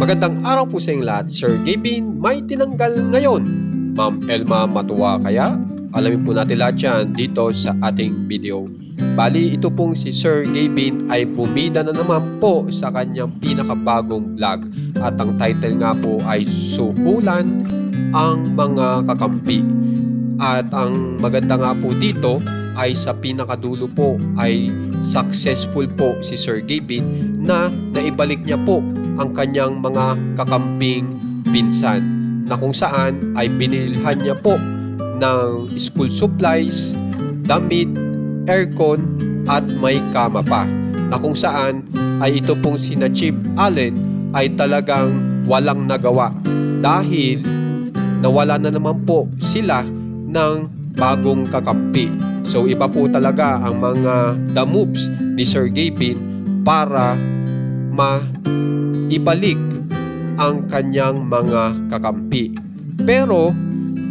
Magandang araw po sa inyong lahat. Sir Gavin, may tinanggal ngayon. Ma'am Elma, matuwa kaya? Alamin po natin lahat yan dito sa ating video. Bali, ito pong si Sir Gavin ay bumida na naman po sa kanyang pinakabagong vlog. At ang title nga po ay Suhulan ang Mga Kakampi. At ang maganda nga po dito ay sa pinakadulo po ay successful po si Sir Gavin na naibalik niya po ang kanyang mga kakamping pinsan na kung saan ay binilhan niya po ng school supplies, damit, aircon at may kama pa na kung saan ay ito pong sina Chief Allen ay talagang walang nagawa dahil nawala na naman po sila ng bagong kakampi. So iba po talaga ang mga the moves ni Sir Gavin para maibalik ang kanyang mga kakampi. Pero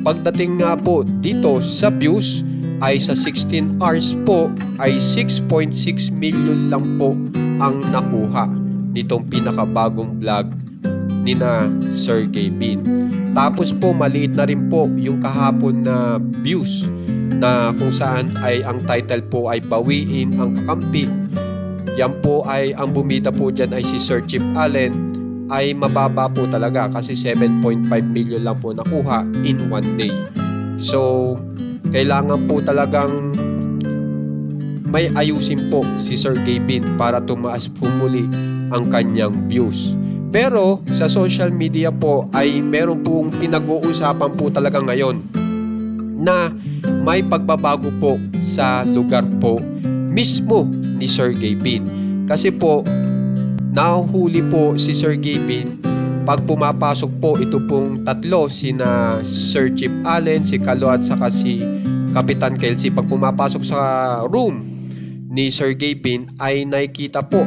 pagdating nga po dito sa views ay sa 16 hours po ay 6.6 million lang po ang nakuha nitong pinakabagong vlog ni na Sir Gavin. Tapos po maliit na rin po yung kahapon na views na kung saan ay ang title po ay Bawiin ang Kakampi. Yan po ay ang bumida po dyan ay si Sir Chief Allen ay mababa po talaga kasi 7.5 million lang po nakuha in one day. So kailangan po talagang may ayusin po si Sir Gavin para tumaas po muli ang kanyang views. Pero sa social media po ay meron pong pinag-uusapan po talaga ngayon na may pagbabago po sa lugar po mismo ni Sir Gavin. Kasi po nahuhuli po si Sir Gavin pag pumapasok po ito pong tatlo sina Sir Chief Allen, si Kalo at saka si Kapitan Kelsey. Pag pumapasok sa room ni Sir Gavin ay nakikita po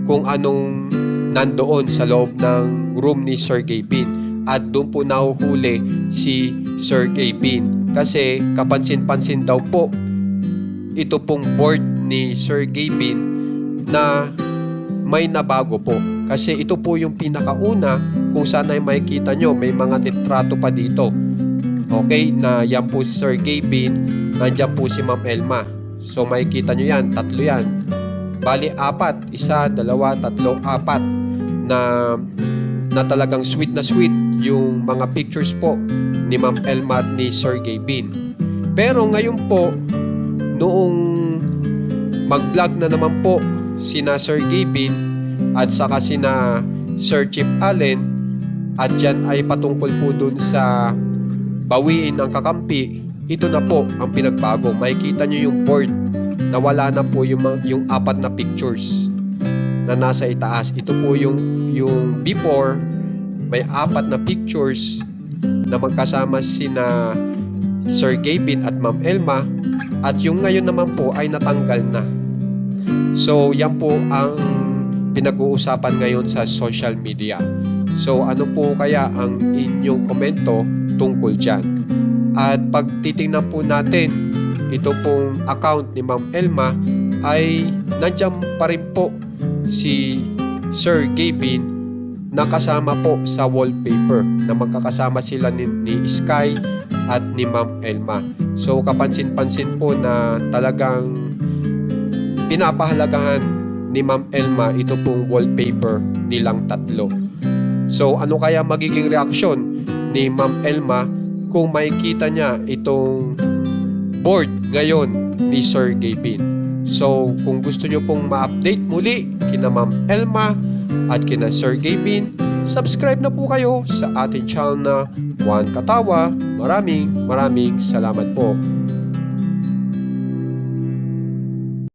kung anong nandoon sa loob ng room ni Sir Gavin at doon po nahuhuli si Sir Gavin kasi kapansin-pansin daw po ito pong board ni Sir Gavin na may nabago po kasi ito po yung pinakauna kung saan ay makikita nyo may mga litrato pa dito, okay, na yan po si Sir Gavin, nandyan po si Ma'am Elma. So makikita nyo yan, tatlo yan, bali apat, isa, dalawa, tatlo, apat na talagang sweet na sweet yung mga pictures po ni Ma'am Elma at ni Sir Gavin. Pero ngayon po, noong mag-vlog na naman po sina Sir Gavin at saka sina Sir Chief Allen at dyan ay patungkol po dun sa bawiin ang kakampi, ito na po ang pinagbago. Makikita nyo yung board na wala na po yung apat na pictures na nasa itaas. Ito po yung before, may apat na pictures na magkasama sina Sir Gavin at Ma'am Elma at yung ngayon naman po ay natanggal na. So yan po ang pinag-uusapan ngayon sa social media. So ano po kaya ang inyong komento tungkol dyan? At pag titingnan po natin ito pong account ni Ma'am Elma ay nandiyan pa rin po si Sir Gavin nakasama po sa wallpaper na magkakasama sila ni Sky at ni Ma'am Elma. So kapansin-pansin po na talagang pinapahalagahan ni Ma'am Elma ito pong wallpaper nilang tatlo. So ano kaya magiging reaksyon ni Ma'am Elma kung makikita niya itong board ngayon ni Sir Gavin? So, kung gusto nyo pong ma-update muli kina Ma'am Elma at kina Sir Gavin, subscribe na po kayo sa ating channel na Juan Katawa. Maraming salamat po.